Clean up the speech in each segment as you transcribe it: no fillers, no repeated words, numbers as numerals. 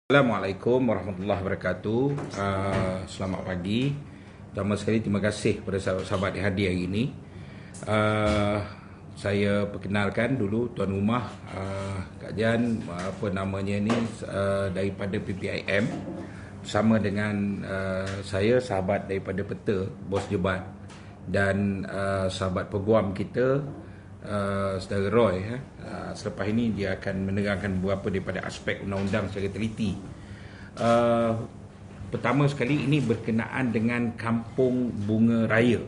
Assalamualaikum warahmatullahi wabarakatuh. Selamat pagi. Pertama sekali terima kasih kepada sahabat-sahabat yang hadir hari ini. Saya perkenalkan dulu tuan rumah, Kak Jan, apa namanya ni, daripada PPIM, bersama dengan saya, sahabat daripada Peta, Bos Jebat, dan sahabat peguam kita, Saudara Roy. Selepas ini dia akan menerangkan beberapa daripada aspek undang-undang secara teliti. Pertama sekali, ini berkenaan dengan Kampung Bunga Raya.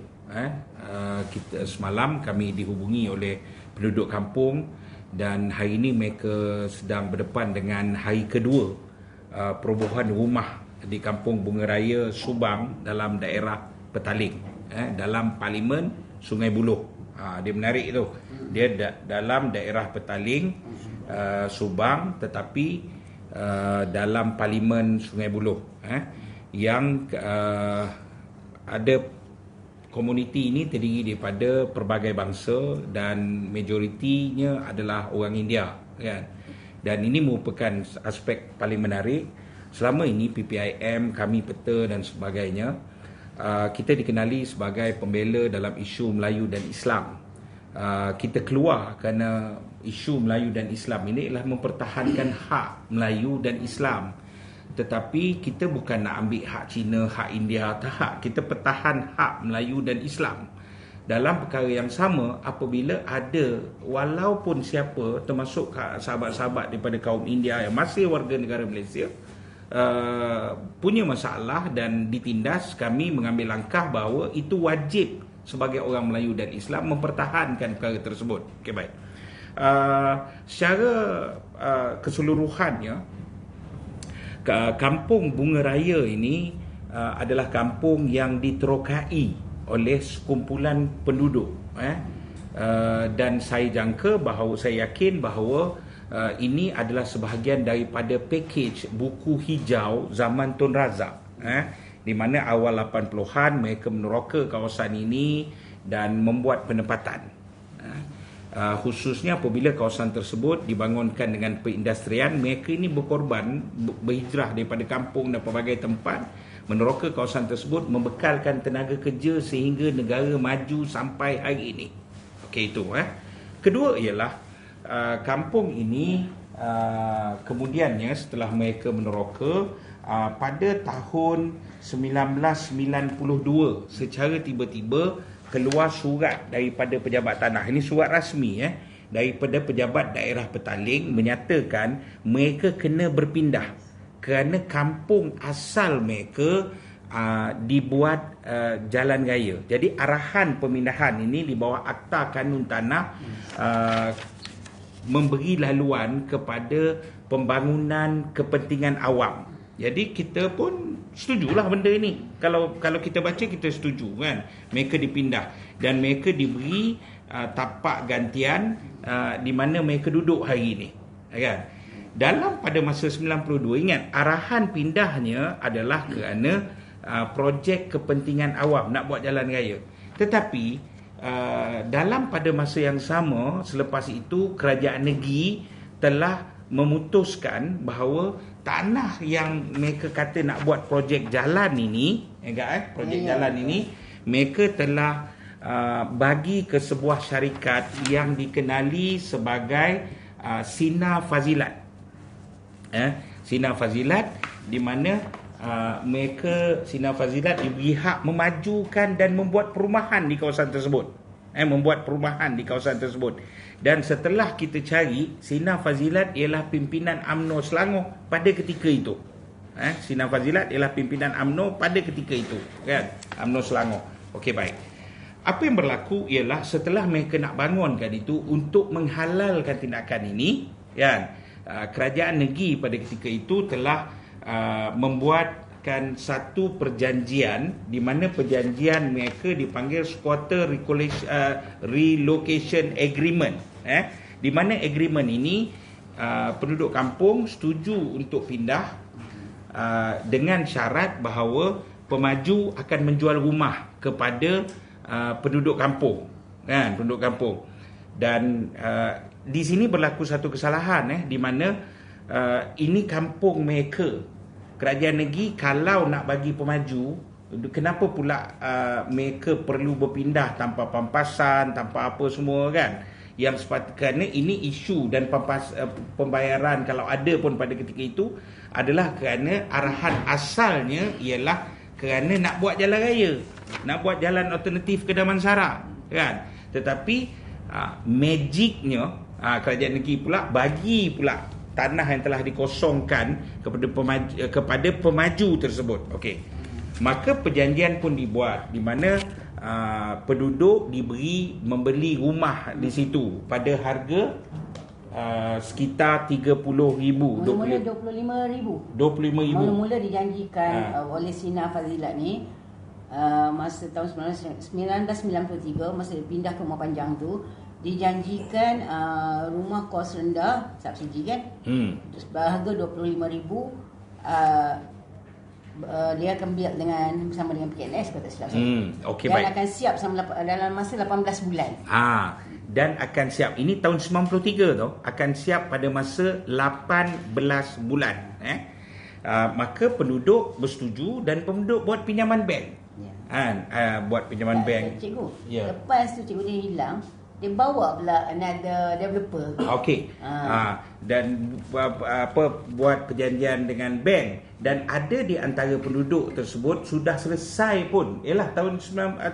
Kita semalam kami dihubungi oleh penduduk kampung, dan hari ini mereka sedang berdepan dengan hari kedua perobohan rumah di Kampung Bunga Raya Subang dalam daerah Petaling, dalam Parlimen Sungai Buloh. Dia menarik tu. Dia dalam daerah Petaling, Subang, tetapi dalam Parlimen Sungai Buloh, yang ada komuniti ini terdiri daripada pelbagai bangsa dan majoritinya adalah orang India, kan? Dan ini merupakan aspek paling menarik. Selama ini PPIM, kami Peta dan sebagainya, kita dikenali sebagai pembela dalam isu Melayu dan Islam. Kita keluar kerana isu Melayu dan Islam ini adalah mempertahankan hak Melayu dan Islam. Tetapi kita bukan nak ambil hak Cina, hak India, tak. Kita pertahan hak Melayu dan Islam. Dalam perkara yang sama, apabila ada walaupun siapa, termasuk sahabat-sahabat daripada kaum India yang masih warga negara Malaysia, punya masalah dan ditindas, kami mengambil langkah bahawa itu wajib sebagai orang Melayu dan Islam mempertahankan perkara tersebut. Okey, baik. Secara keseluruhannya, Kampung Bunga Raya ini adalah kampung yang diterokai oleh sekumpulan penduduk, dan saya jangka bahawa, saya yakin bahawa ini adalah sebahagian daripada pakej buku hijau zaman Tun Razak, di mana awal 80-an mereka meneroka kawasan ini dan membuat penempatan, khususnya apabila kawasan tersebut dibangunkan dengan perindustrian. Mereka ini berkorban, berhijrah daripada kampung dan pelbagai tempat, meneroka kawasan tersebut, membekalkan tenaga kerja sehingga negara maju sampai hari ini. Okey, itu. Kedua ialah kampung ini kemudiannya setelah mereka meneroka, pada tahun 1992 secara tiba-tiba keluar surat daripada pejabat tanah. Ini surat rasmi daripada pejabat daerah Petaling menyatakan mereka kena berpindah kerana kampung asal mereka dibuat jalan raya. Jadi arahan pemindahan ini di bawah Akta Kanun Tanah memberi laluan kepada pembangunan kepentingan awam. Jadi kita pun setujulah benda ini. Kalau kita baca, kita setuju, kan? Mereka dipindah dan mereka diberi tapak gantian di mana mereka duduk hari ini, kan? Dalam pada masa 92, ingat, arahan pindahnya adalah kerana projek kepentingan awam, nak buat jalan raya. Tetapi dalam pada masa yang sama, selepas itu kerajaan negeri telah memutuskan bahawa tanah yang mereka kata nak buat projek jalan ini, projek jalan ini, mereka telah bagi ke sebuah syarikat yang dikenali sebagai Sina Fazilat. Sina Fazilat, di mana mereka, Sina Fazilat, diberi hak memajukan dan membuat perumahan di kawasan tersebut. Dan setelah kita cari, Sina Fazilat ialah pimpinan UMNO Selangor pada ketika itu. Sina Fazilat ialah pimpinan UMNO pada ketika itu, kan? UMNO Selangor. Okey, baik. Apa yang berlaku ialah setelah mereka nak bangunkan itu untuk menghalalkan tindakan ini, kan? Kerajaan negeri pada ketika itu telah membuatkan satu perjanjian, di mana perjanjian mereka dipanggil Squatter Relocation Agreement, di mana agreement ini penduduk kampung setuju untuk pindah dengan syarat bahawa pemaju akan menjual rumah kepada penduduk kampung, kan? Penduduk kampung. Dan di sini berlaku satu kesalahan, di mana ini kampung mereka. Kerajaan negeri kalau nak bagi pemaju, kenapa pula mereka perlu berpindah tanpa pampasan, tanpa apa semua kan? Yang kerana ini isu dan pembayaran kalau ada pun pada ketika itu adalah kerana arahan asalnya ialah kerana nak buat jalan raya, nak buat jalan alternatif ke Damansara kan. Tetapi magicnya kerajaan negeri pula bagi pula tanah yang telah dikosongkan kepada pemaju tersebut. Okey. Maka perjanjian pun dibuat di mana penduduk membeli rumah di situ pada harga sekitar 30,000. Mula-mula 25,000. 25,000. Mula-mula dijanjikan oleh Sina Fazilat ni masa tahun 1993 masa dia pindah ke Rumah Panjang tu, dijanjikan rumah kos rendah subsidi kan, harga 25,000. Dia akan build bersama dengan PKNS kalau tak silap saya. Okay, dan baik. Akan siap dalam masa 18 bulan. Dan akan siap. Ini tahun 93 tau. Akan siap pada masa 18 bulan. Maka penduduk bersetuju dan penduduk buat pinjaman bank. Buat pinjaman bank. Cikgu, lepas tu cikgu dia hilang, dia bawa pula another developer. Okey. Dan buat perjanjian dengan bank, dan ada di antara penduduk tersebut sudah selesai pun ialah tahun 93,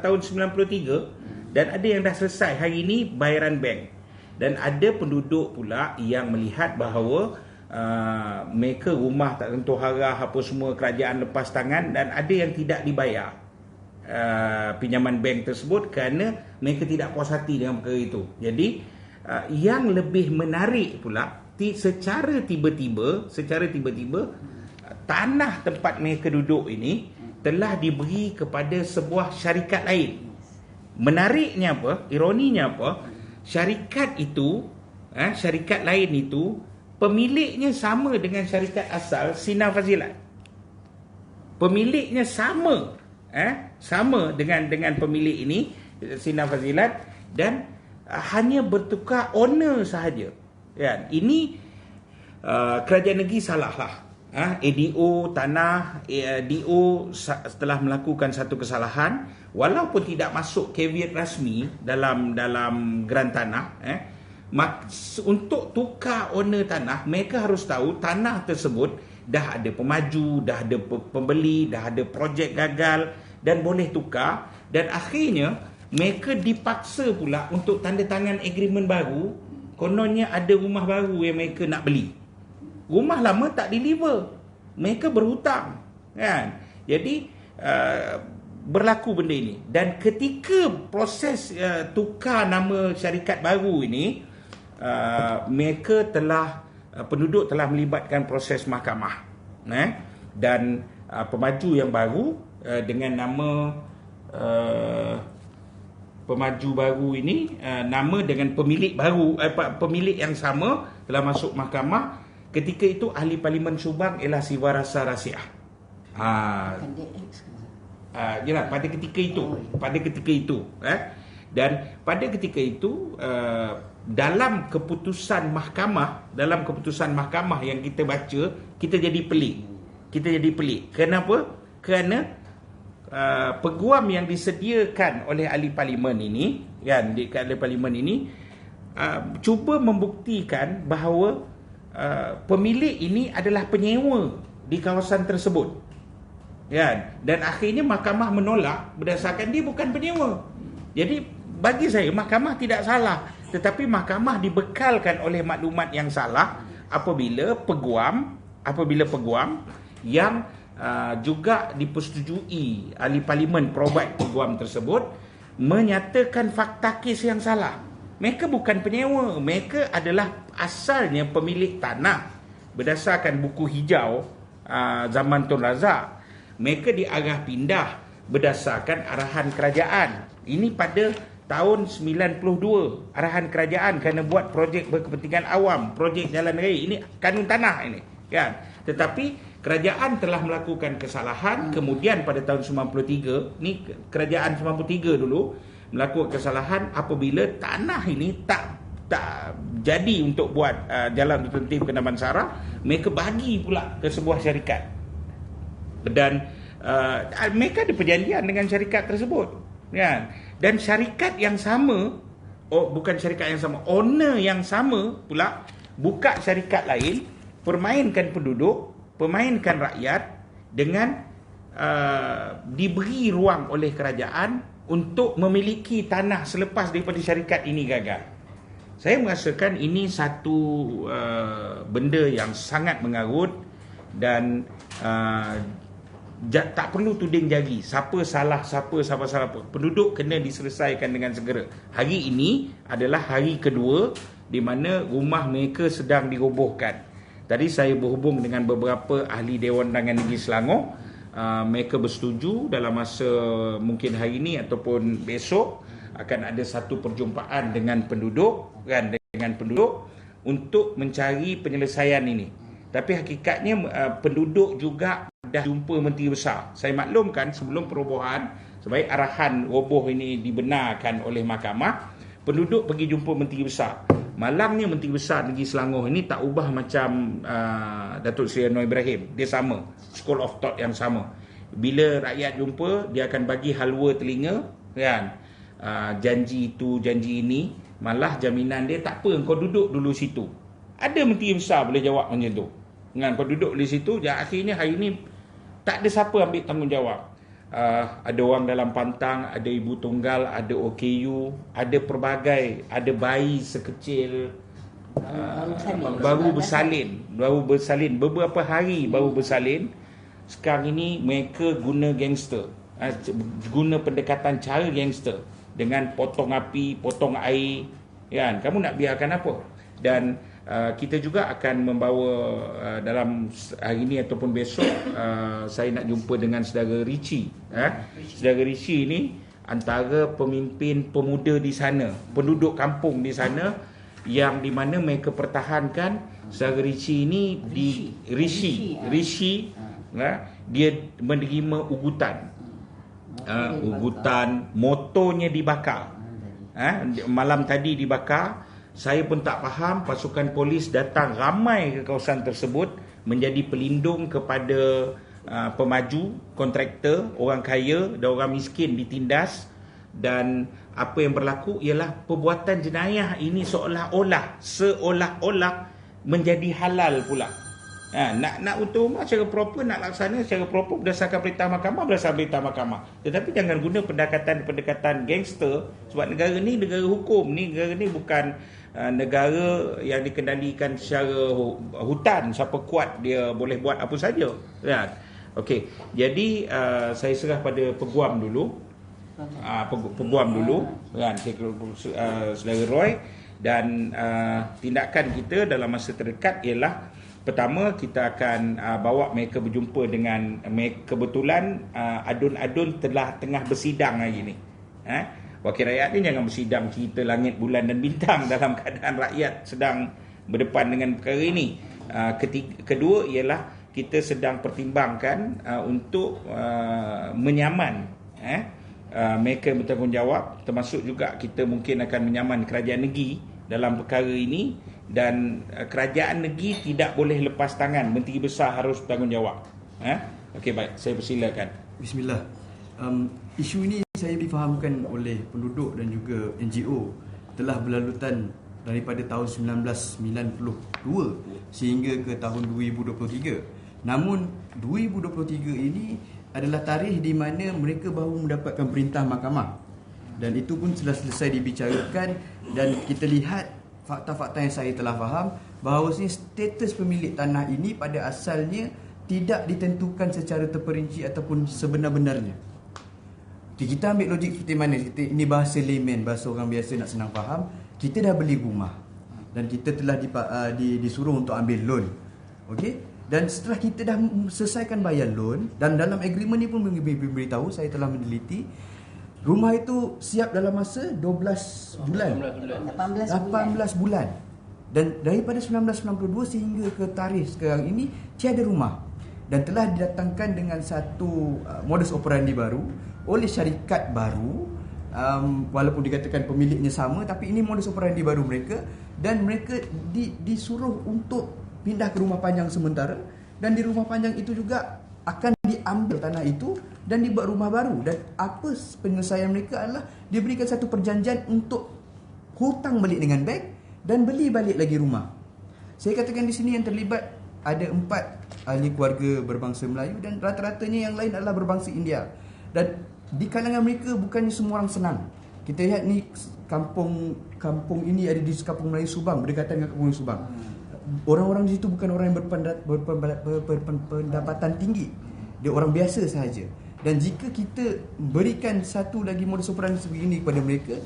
dan ada yang dah selesai hari ini bayaran bank, dan ada penduduk pula yang melihat bahawa mereka rumah tak tentu harah apa semua, kerajaan lepas tangan, dan ada yang tidak dibayar pinjaman bank tersebut kerana mereka tidak puas hati dengan perkara itu. Jadi yang lebih menarik pula, secara tiba-tiba tanah tempat mereka duduk ini telah diberi kepada sebuah syarikat lain. Menariknya apa? Ironinya apa? Syarikat lain itu pemiliknya sama dengan syarikat asal Sina Fazilat. Pemiliknya sama dengan pemilik ini Sina Fazilat, dan hanya bertukar owner sahaja. Kan? Ini kerajaan negeri salahlah. ADO tanah, DO setelah melakukan satu kesalahan, walaupun tidak masuk caveat rasmi dalam geran tanah, untuk tukar owner tanah, mereka harus tahu tanah tersebut dah ada pemaju, dah ada pembeli, dah ada projek gagal dan boleh tukar, dan akhirnya mereka dipaksa pula untuk tanda tangan agreement baru. Kononnya ada rumah baru yang mereka nak beli, rumah lama tak deliver, mereka berhutang kan. Jadi berlaku benda ini, dan ketika proses tukar nama syarikat baru ini, penduduk telah melibatkan proses mahkamah, dan pemaju yang baru dengan nama pemaju baru ini, nama dengan pemilik baru, pemilik yang sama telah masuk mahkamah. Ketika itu ahli Parlimen Subang ialah Sivarasa Rasiah. Yalah, pada ketika itu, dan pada ketika itu dalam keputusan mahkamah yang kita baca, kita jadi pelik. Kenapa? Kerana peguam yang disediakan oleh ahli parlimen ini, kan, ahli parlimen ini cuba membuktikan bahawa pemilik ini adalah penyewa di kawasan tersebut, kan, dan akhirnya mahkamah menolak berdasarkan dia bukan penyewa. Jadi bagi saya mahkamah tidak salah, tetapi mahkamah dibekalkan oleh maklumat yang salah apabila peguam yang juga dipersetujui ahli parlimen provide peguam tersebut menyatakan fakta kes yang salah. Mereka bukan penyewa, mereka adalah asalnya pemilik tanah berdasarkan buku hijau zaman Tun Razak. Mereka diarah pindah berdasarkan arahan kerajaan. Ini pada tahun 92, arahan kerajaan kerana buat projek berkepentingan awam, projek jalan raya, ini kanun tanah ini, kan. Tetapi kerajaan telah melakukan kesalahan, kemudian pada tahun 93, ni kerajaan 93 dulu melakukan kesalahan apabila tanah ini tak jadi untuk buat jalan alternatif ke Damansara, mereka bagi pula ke sebuah syarikat. Dan mereka ada perjanjian dengan syarikat tersebut, kan? Dan syarikat yang sama, bukan syarikat yang sama, owner yang sama pula buka syarikat lain, permainkan penduduk, permainkan rakyat dengan diberi ruang oleh kerajaan untuk memiliki tanah selepas daripada syarikat ini gagal. Saya merasakan ini satu benda yang sangat mengarut dan tak perlu tuding jari siapa salah. Penduduk kena diselesaikan dengan segera. Hari ini adalah hari kedua di mana rumah mereka sedang dirobohkan. Tadi saya berhubung dengan beberapa ahli Dewan Undangan Negeri Selangor. Mereka bersetuju dalam masa mungkin hari ini ataupun besok akan ada satu perjumpaan dengan penduduk, untuk mencari penyelesaian ini. Tapi hakikatnya penduduk juga dah jumpa Menteri Besar. Saya maklumkan sebelum perobohan, sebaik arahan roboh ini dibenarkan oleh mahkamah, penduduk pergi jumpa Menteri Besar. Malangnya Menteri Besar Negeri Selangor ini tak ubah macam Datuk Seri Anwar Ibrahim. Dia sama, school of thought yang sama. Bila rakyat jumpa, dia akan bagi halwa telinga, kan? Janji itu, janji ini. Malah jaminan dia, tak apa, kau duduk dulu situ. Ada Menteri Besar boleh jawab macam tu. Kan, kau duduk di situ, akhirnya hari ini tak ada siapa ambil tanggungjawab. Ada orang dalam pantang, ada ibu tunggal, ada OKU, ada pelbagai, ada bayi sekecil baru bersalin beberapa hari baru bersalin. Sekarang ini mereka guna gangster, guna pendekatan cara gangster dengan potong api, potong air, kan? Kamu nak biarkan apa? Dan kita juga akan membawa dalam hari ini ataupun besok, saya nak jumpa dengan saudara Richie. Saudara Richie ni antara pemimpin pemuda di sana, penduduk kampung di sana, yang di mana mereka pertahankan. Saudara Richie ini Rishi, dia menerima ugutan, motornya dibakar. Malam tadi dibakar. Saya pun tak faham, pasukan polis datang ramai ke kawasan tersebut menjadi pelindung kepada pemaju, kontraktor, orang kaya dan orang miskin ditindas. Dan apa yang berlaku ialah perbuatan jenayah ini seolah-olah menjadi halal pula. Nak untuk rumah secara proper, nak laksana secara proper berdasarkan perintah mahkamah. Tetapi jangan guna pendekatan gangster, sebab negara ni negara hukum, negara ni bukan negara yang dikendalikan secara hutan. Siapa kuat dia boleh buat apa saja. Okey, jadi saya serah pada peguam dulu. Kan, saudara Roy. Dan tindakan kita dalam masa terdekat ialah, pertama, kita akan bawa mereka berjumpa dengan kebetulan adun-adun tengah bersidang hari ini. Wakil rakyat ni jangan bersidang cerita langit, bulan dan bintang dalam keadaan rakyat sedang berdepan dengan perkara ini. Kedua ialah kita sedang pertimbangkan untuk menyaman mereka yang bertanggungjawab, termasuk juga kita mungkin akan menyaman kerajaan negeri dalam perkara ini. Dan kerajaan negeri tidak boleh lepas tangan, Menteri Besar harus bertanggungjawab. Okey, baik, saya persilakan. Bismillah. Isu ini saya difahamkan oleh penduduk dan juga NGO telah berlalutan daripada tahun 1992 sehingga ke tahun 2023. Namun 2023 ini adalah tarikh di mana mereka baru mendapatkan perintah mahkamah, dan itu pun sudah selesai dibicarakan. Dan kita lihat fakta-fakta yang saya telah faham, bahawasanya status pemilik tanah ini pada asalnya tidak ditentukan secara terperinci ataupun sebenar-benarnya. Kita ambil logik seperti mana? Ini bahasa layman, bahasa orang biasa nak senang faham. Kita dah beli rumah dan kita telah disuruh untuk ambil loan. Okey? Dan setelah kita dah selesaikan bayar loan, dan dalam agreement ni pun beritahu, saya telah meneliti, rumah itu siap dalam masa 18 bulan. Dan daripada 1992 sehingga ke tarikh sekarang ini, tiada rumah. Dan telah didatangkan dengan satu modus operandi baru oleh syarikat baru, walaupun dikatakan pemiliknya sama, tapi ini modus operandi baru mereka. dan mereka disuruh untuk pindah ke rumah panjang sementara, dan di rumah panjang itu juga akan diambil tanah itu dan dibuat rumah baru. Dan apa penyelesaian mereka adalah diberikan satu perjanjian untuk hutang balik dengan bank dan beli balik lagi rumah. Saya katakan di sini yang terlibat ada 4 ahli keluarga berbangsa Melayu dan rata-ratanya yang lain adalah berbangsa India. Dan di kalangan mereka bukannya semua orang senang. Kita lihat ni kampung ini ada di kampung Melayu Subang, berdekatan dengan kampung Melayu Subang. Orang-orang di situ bukan orang yang berpendapatan tinggi. Dia orang biasa sahaja. Dan jika kita berikan satu lagi modus operandi sebegini kepada mereka,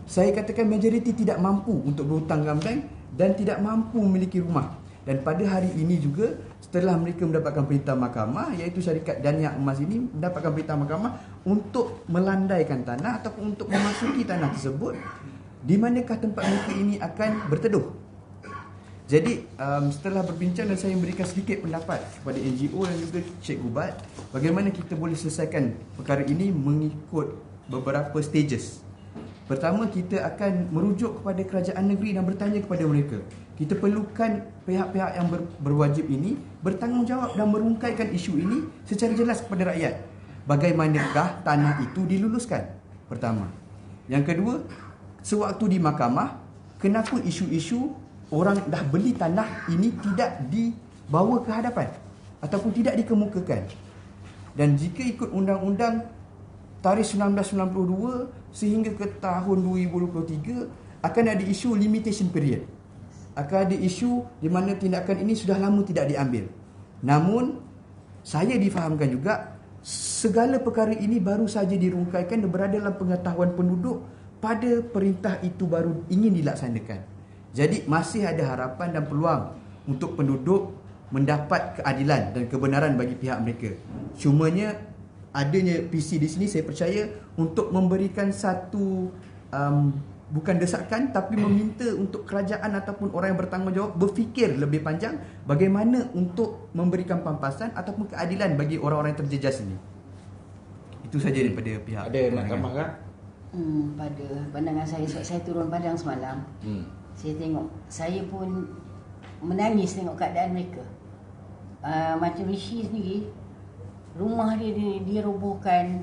saya katakan majoriti tidak mampu untuk berhutang dengan bank dan tidak mampu memiliki rumah. Dan pada hari ini juga, setelah mereka mendapatkan perintah mahkamah, iaitu syarikat Dania Emas ini mendapatkan perintah mahkamah untuk melandaikan tanah ataupun untuk memasuki tanah tersebut, di manakah tempat mereka ini akan berteduh. Jadi setelah berbincang dan saya memberikan sedikit pendapat kepada NGO dan juga Cik Gubat, bagaimana kita boleh selesaikan perkara ini mengikut beberapa stages. Pertama, kita akan merujuk kepada kerajaan negeri dan bertanya kepada mereka. Kita perlukan pihak-pihak yang berwajib ini bertanggungjawab dan merungkaikan isu ini secara jelas kepada rakyat. Bagaimanakah tanah itu diluluskan? Pertama. Yang kedua, sewaktu di mahkamah, kenapa isu-isu orang dah beli tanah ini tidak dibawa ke hadapan ataupun tidak dikemukakan? Dan jika ikut undang-undang tarikh 1992 sehingga ke tahun 2023 akan ada isu limitation period. Akan ada isu di mana tindakan ini sudah lama tidak diambil. Namun saya difahamkan juga segala perkara ini baru saja dirungkaikan dan berada dalam pengetahuan penduduk pada perintah itu baru ingin dilaksanakan. Jadi masih ada harapan dan peluang untuk penduduk mendapat keadilan dan kebenaran bagi pihak mereka. Cumanya adanya PC di sini saya percaya untuk memberikan satu bukan desakan tapi meminta untuk kerajaan ataupun orang yang bertanggungjawab berfikir lebih panjang bagaimana untuk memberikan pampasan ataupun keadilan bagi orang-orang yang terjejas ini. Itu saja daripada pihak. Ada nak tambah tak? Pada pandangan saya turun padang semalam. Saya tengok, saya pun menangis tengok keadaan mereka. Macam Rishi sendiri, rumah dia robohkan.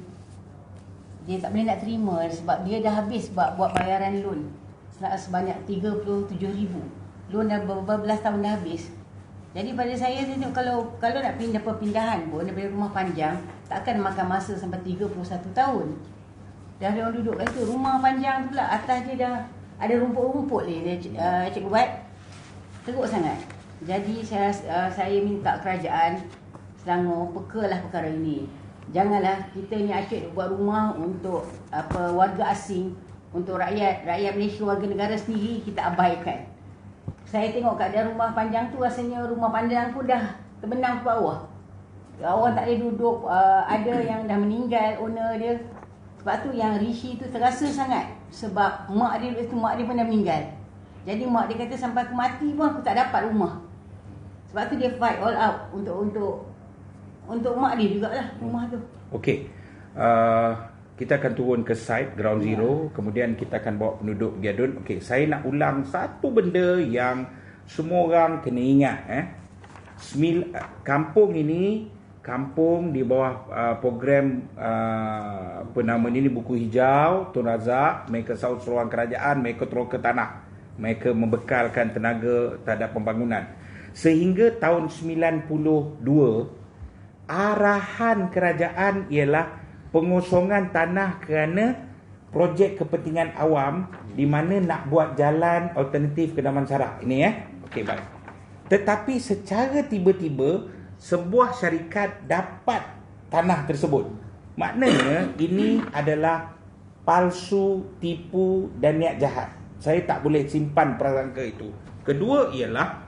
Dia tak boleh nak terima sebab dia dah habis buat bayaran loan sebanyak 37,000. Loan dah beberapa belas tahun dah habis. Jadi pada saya tengok kalau nak pindah perpindahan pun daripada rumah panjang tak akan makan masa sampai 31 tahun. Dah ada orang duduk kat situ. Rumah panjang tu pula atas dia dah ada rumput-rumput ni. Cikgu buat teruk sangat. Jadi saya minta kerajaan Selangor pekalah perkara ini. Janganlah kita ni asyik buat rumah untuk warga asing, untuk rakyat Malaysia, warga negara sendiri kita abaikan. Saya tengok keadaan rumah panjang tu, rasanya rumah panjang pun dah terbenam ke bawah. Orang tak boleh duduk, ada yang dah meninggal owner dia. Sebab tu yang Rishi tu terasa sangat. Sebab mak dia pun dah meninggal. Jadi mak dia kata sampai aku mati pun aku tak dapat rumah. Sebab tu dia fight all out untuk mak dia jugalah rumah tu. Okey. Kita akan turun ke site ground zero, kemudian kita akan bawa penduduk pergi adun. Okey, saya nak ulang satu benda yang semua orang kena ingat kampung ini kampung di bawah program apa nama ni buku hijau Tun Razak. Mereka sahut seruan kerajaan, mereka turun ke tanah, mereka membekalkan tenaga terhadap pembangunan sehingga tahun 92 arahan kerajaan ialah pengosongan tanah kerana projek kepentingan awam di mana nak buat jalan alternatif ke Damansara. Ini okey, baik. Tetapi secara tiba-tiba sebuah syarikat dapat tanah tersebut. Maknanya ini adalah palsu, tipu dan niat jahat. Saya tak boleh simpan prasangka itu. Kedua ialah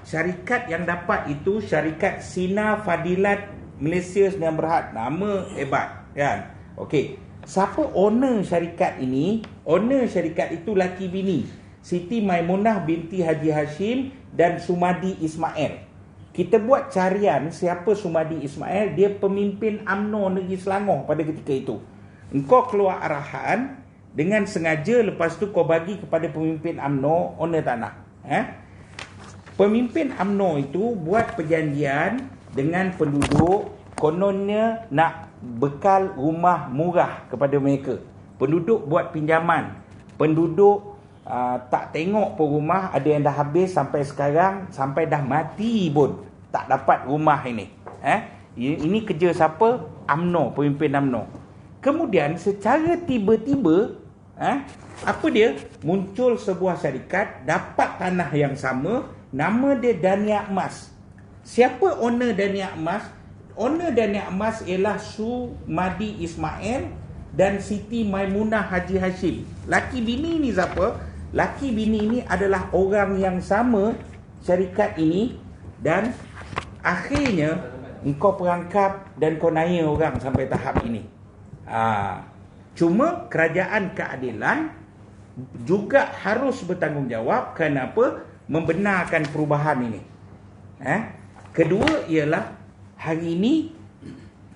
syarikat yang dapat itu syarikat Sina Fadilat Malaysia Sdn Bhd. Nama hebat kan. Okey, siapa owner syarikat ini? Owner syarikat itu laki bini, Siti Maimunah binti Haji Hashim dan Sumadi Ismail. Kita buat carian siapa Sumadi Ismail. Dia pemimpin UMNO Negeri Selangor pada ketika itu. Engkau keluar arahan dengan sengaja, lepas tu kau bagi kepada pemimpin UMNO owner tanah. Pemimpin UMNO itu buat perjanjian dengan penduduk, kononnya nak bekal rumah murah kepada mereka. Penduduk buat pinjaman, penduduk tak tengok pun rumah, ada yang dah habis sampai sekarang, sampai dah mati pun tak dapat rumah ini. Ini kerja siapa? UMNO, pemimpin UMNO. Kemudian secara tiba-tiba, apa dia? Muncul sebuah syarikat dapat tanah yang sama, nama dia Dania Emas. Siapa owner Dania Emas? Owner Dania Emas ialah Sumadi Ismail dan Siti Maimunah Haji Hashim. Laki bini ni siapa? Laki bini ini adalah orang yang sama syarikat ini, dan akhirnya engkau perangkap dan kau naik orang sampai tahap ini. Cuma kerajaan keadilan juga harus bertanggungjawab. Kenapa? Membenarkan perubahan ini. Kedua ialah hari ini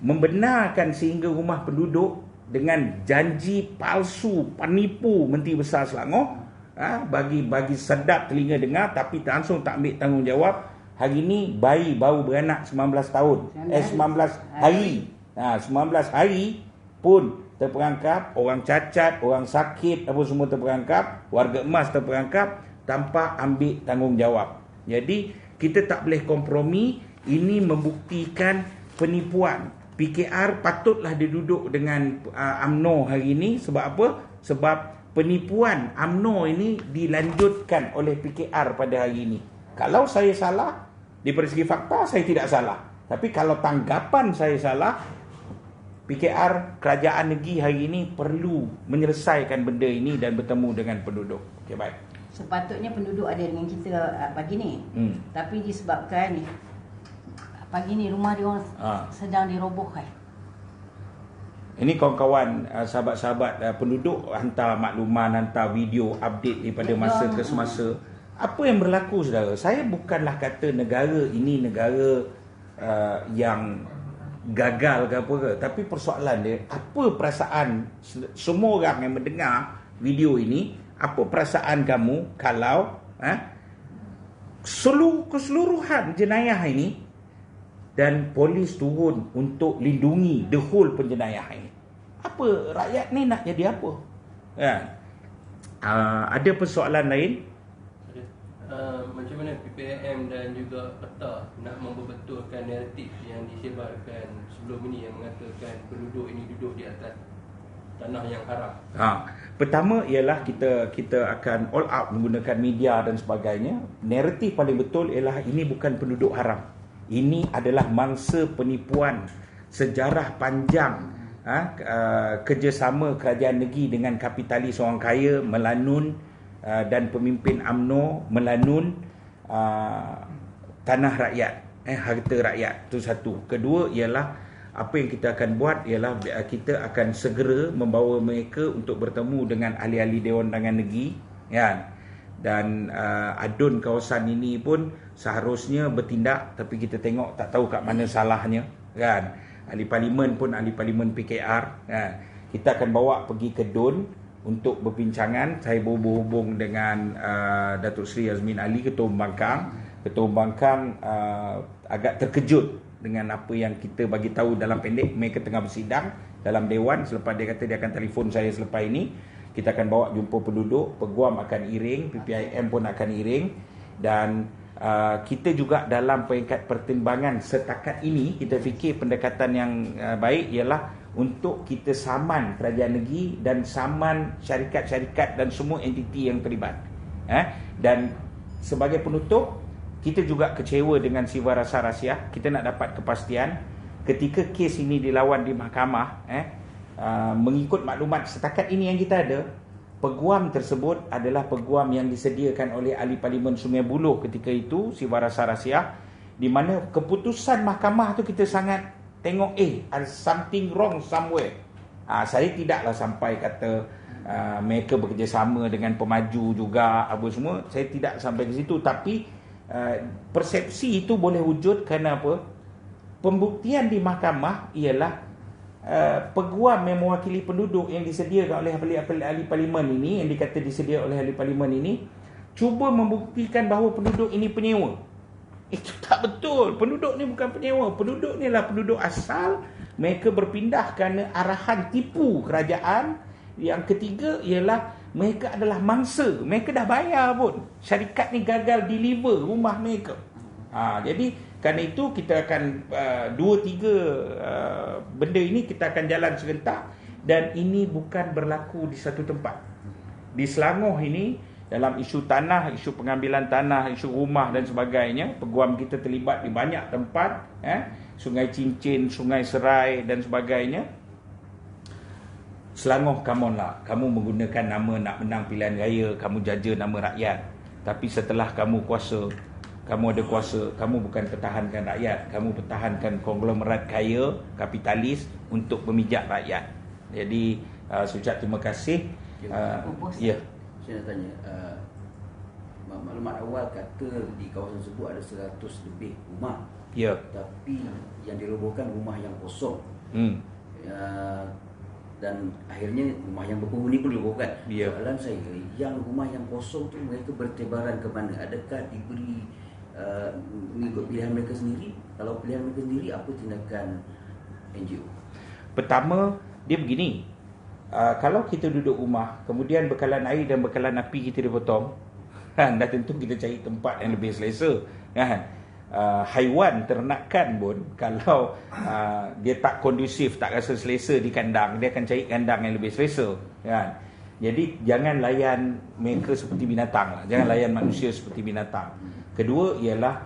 membenarkan sehingga rumah penduduk dengan janji palsu, penipu Menteri Besar Selangor, bagi sedap telinga dengar, tapi langsung tak ambil tanggungjawab. Hari ini bayi baru beranak 19 tahun, 19 hari. 19 hari pun terperangkap, orang cacat, orang sakit, apa semua terperangkap, warga emas terperangkap tanpa ambil tanggungjawab. Jadi kita tak boleh kompromi. Ini membuktikan penipuan. PKR patutlah dia duduk dengan UMNO hari ini. Sebab apa? Sebab penipuan UMNO ini dilanjutkan oleh PKR pada hari ini. Kalau saya salah, daripada segi fakta saya tidak salah. Tapi kalau tanggapan saya salah, PKR, kerajaan negeri hari ini perlu menyelesaikan benda ini dan bertemu dengan penduduk. Okey, baik. Sepatutnya penduduk ada dengan kita pagi ni. Tapi disebabkan pagi ni rumah dia orang sedang dirobohkan. Ini kawan-kawan, sahabat-sahabat penduduk hantar makluman, hantar video update daripada masa ke semasa. Apa yang berlaku, saudara? Saya bukanlah kata negara ini negara yang gagal ke apa ke, tapi persoalan dia, apa perasaan semua orang yang mendengar video ini, apa perasaan kamu kalau keseluruhan jenayah ini dan polis turun untuk lindungi the whole penjenayah ini? Apa rakyat ni nak jadi apa? Ada persoalan lain? Macam mana PPM dan juga PETA nak memperbetulkan naratif yang disebarkan sebelum ini yang mengatakan penduduk ini duduk di atas tanah yang haram? Pertama ialah kita akan all out menggunakan media dan sebagainya. Naratif paling betul ialah ini bukan penduduk haram. Ini adalah mangsa penipuan sejarah panjang, kerjasama kerajaan negeri dengan kapitalis orang kaya melanun, dan pemimpin UMNO melanun tanah rakyat, harta rakyat. Itu satu. Kedua ialah apa yang kita akan buat ialah kita akan segera membawa mereka untuk bertemu dengan ahli-ahli Dewan Undangan Negeri, dan adun kawasan ini pun seharusnya bertindak, tapi kita tengok tak tahu kat mana salahnya, ahli parlimen pun ahli parlimen PKR, kita akan bawa pergi ke DUN untuk berbincangan. Saya berhubung dengan Datuk Seri Azmin Ali, Ketua Pembangkang. Ketua Pembangkang agak terkejut dengan apa yang kita bagi tahu dalam pendek. Mereka tengah bersidang dalam Dewan. Selepas dia kata dia akan telefon saya selepas ini. Kita akan bawa jumpa penduduk, Peguam akan iring, PPIM pun akan iring, dan kita juga dalam peringkat pertimbangan setakat ini, kita fikir pendekatan yang baik ialah untuk kita saman kerajaan negeri dan saman syarikat-syarikat dan semua entiti yang terlibat. Dan sebagai penutup, kita juga kecewa dengan Siva Rasa Rahsia. Kita nak dapat kepastian ketika kes ini dilawan di mahkamah, mengikut maklumat setakat ini yang kita ada, peguam tersebut adalah peguam yang disediakan oleh ahli parlimen Sungai Buloh ketika itu, Siva Rasa Rahsia, di mana keputusan mahkamah tu kita sangat tengok ada something wrong somewhere. Saya tidaklah sampai kata mereka bekerjasama dengan pemaju juga apa semua. Saya tidak sampai ke situ, tapi persepsi itu boleh wujud kerana apa? Pembuktian di mahkamah ialah peguam yang mewakili penduduk yang disediakan oleh ahli parlimen ini, yang dikata disediakan oleh ahli parlimen ini, cuba membuktikan bahawa penduduk ini penyewa. Itu tak betul. Penduduk ni bukan penyewa. Penduduk ni adalah penduduk asal. Mereka berpindah kerana arahan tipu kerajaan. Yang ketiga ialah mereka adalah mangsa. Mereka dah bayar pun. Syarikat ni gagal deliver rumah mereka. Jadi kerana itu kita akan 2-3 benda ini kita akan jalan serentak. Dan ini bukan berlaku di satu tempat. Di Selangor ini, dalam isu tanah, isu pengambilan tanah, isu rumah dan sebagainya, peguam kita terlibat di banyak tempat, Sungai Cincin, Sungai Serai dan sebagainya. Selangor, come on lah, kamu menggunakan nama nak menang pilihan raya, kamu jaja nama rakyat. Tapi setelah kamu kuasa, kamu ada kuasa, kamu bukan pertahankan rakyat, kamu pertahankan konglomerat kaya, kapitalis untuk memijak rakyat. Jadi saya ucap terima kasih. Ya. Saya nak tanya, maklumat awal kata di kawasan tersebut ada 100 lebih rumah. Ya. Tapi yang dirobohkan rumah yang kosong. Dan akhirnya rumah yang berpenghuni pun dirobohkan. Ya. Soalan saya, yang rumah yang kosong tu mereka bertebaran ke mana? Adakah diberi mengikut pilihan mereka sendiri? Kalau pilihan mereka sendiri, apa tindakan NGO? Pertama, dia begini. Kalau kita duduk rumah, kemudian bekalan air dan bekalan api kita dipotong, dah tentu kita cari tempat yang lebih selesa, kan? Haiwan ternakan pun kalau dia tak kondusif, tak rasa selesa di kandang, dia akan cari kandang yang lebih selesa, kan? Jadi jangan layan mereka seperti binatang lah. Jangan layan manusia seperti binatang. Kedua ialah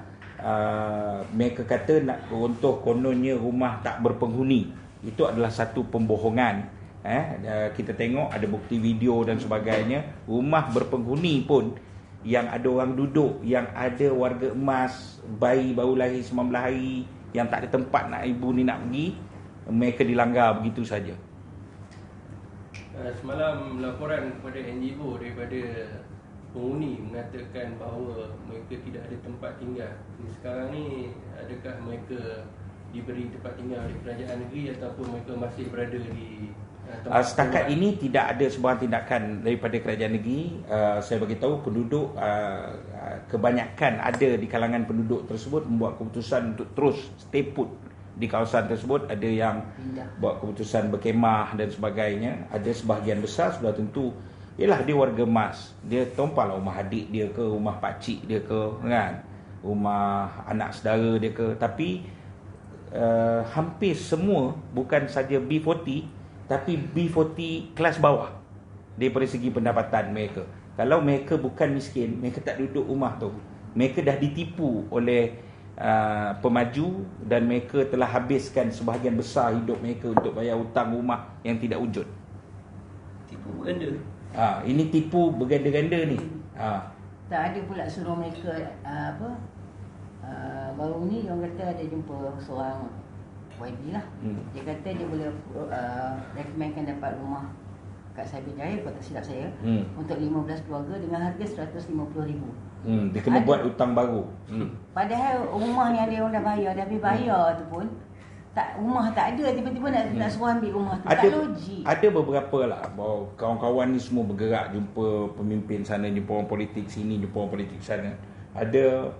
mereka kata nak runtuh kononnya rumah tak berpenghuni. Itu adalah satu pembohongan. Kita tengok ada bukti video dan sebagainya. Rumah berpenghuni pun yang ada orang duduk, yang ada warga emas, bayi baru lahir 19 hari, yang tak ada tempat nak ibu ni nak pergi, mereka dilanggar begitu saja. Semalam laporan kepada NGO daripada penghuni mengatakan bahawa mereka tidak ada tempat tinggal. Sekarang ni adakah mereka diberi tempat tinggal oleh kerajaan negeri ataupun mereka masih berada di setakat ini tidak ada sebuah tindakan daripada kerajaan negeri. Saya beritahu penduduk, kebanyakan ada di kalangan penduduk tersebut membuat keputusan untuk terus stay put di kawasan tersebut. Ada yang buat keputusan berkemah dan sebagainya. Ada sebahagian besar sudah tentu ialah dia warga emas. Dia tumpahlah rumah adik dia ke, rumah pakcik dia ke, kan, rumah anak saudara dia ke. Tapi hampir semua, bukan saja B40, tapi B40 kelas bawah daripada segi pendapatan mereka. Kalau mereka bukan miskin, mereka tak duduk rumah tu. Mereka dah ditipu oleh pemaju dan mereka telah habiskan sebahagian besar hidup mereka untuk bayar hutang rumah yang tidak wujud. Tipu berganda. Ini tipu berganda-ganda ni. Tak ada pula suruh mereka baru ni orang kata ada jumpa seorang YB lah. Dia kata dia boleh recommendkan dapat rumah kat Cyber Jaya, kalau tak silap saya, untuk 15 keluarga dengan harga 150,000. Dia kena buat hutang baru. Padahal rumah yang dia orang dah bayar, dah habis bayar tu pun rumah tak ada, tiba-tiba nak suruh ambil rumah tu. Tak logik. Ada beberapa lah, kawan-kawan ni semua bergerak, jumpa pemimpin sana, jumpa orang politik sini, jumpa orang politik sana. Ada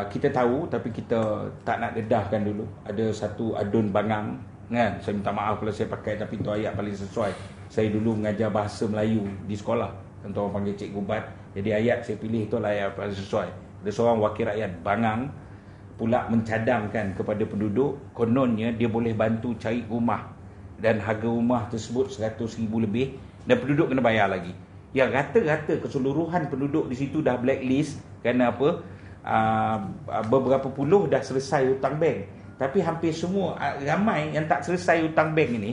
kita tahu tapi kita tak nak dedahkan dulu. Ada satu adun bangang, kan? Saya minta maaf kalau saya pakai, tapi itu ayat paling sesuai. Saya dulu mengajar bahasa Melayu di sekolah, tentu orang panggil Cikgu Bat. Jadi ayat saya pilih itulah ayat paling sesuai. Ada seorang wakil rakyat bangang pula mencadangkan kepada penduduk, kononnya dia boleh bantu cari rumah, dan harga rumah tersebut 100,000 lebih, dan penduduk kena bayar lagi. Yang rata-rata keseluruhan penduduk di situ dah blacklist. Kerana apa? Beberapa puluh dah selesai hutang bank, tapi hampir semua, ramai yang tak selesai hutang bank ini,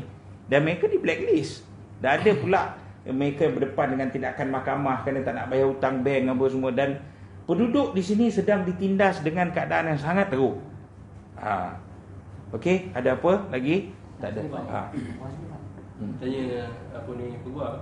dan mereka di blacklist. Dan ada pula mereka yang berdepan dengan tindakan mahkamah kerana tak nak bayar hutang bank apa semua. Dan penduduk di sini sedang ditindas dengan keadaan yang sangat teruk. Okey, ada apa lagi? Tak ada. Tanya apa ni peguam,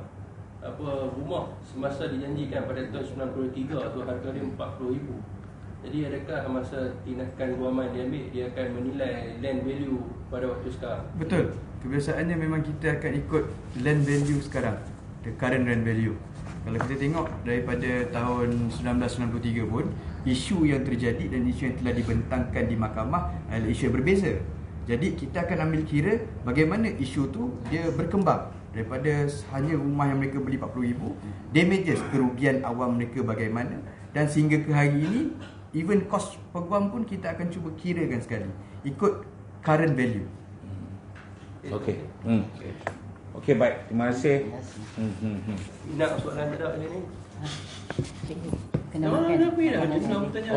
rumah semasa dijanjikan pada tahun 93 tu harga dia 40,000. Jadi adakah masa tindakan guaman diambil, dia akan menilai land value pada waktu sekarang? Betul. Kebiasaannya memang kita akan ikut land value sekarang, the current land value. Kalau kita tengok daripada tahun 1993 pun, isu yang terjadi dan isu yang telah dibentangkan di mahkamah adalah isu yang berbeza. Jadi kita akan ambil kira bagaimana isu tu dia berkembang daripada hanya rumah yang mereka beli 40,000, damages, kerugian awam mereka bagaimana, dan sehingga ke hari ini even kos peguam pun kita akan cuba kirakan sekali ikut current value. Okey. Okey, baik. Terima kasih. Nak soalan tak ada ni? Kena Nak makan. apa dah? Dia senang bertanya.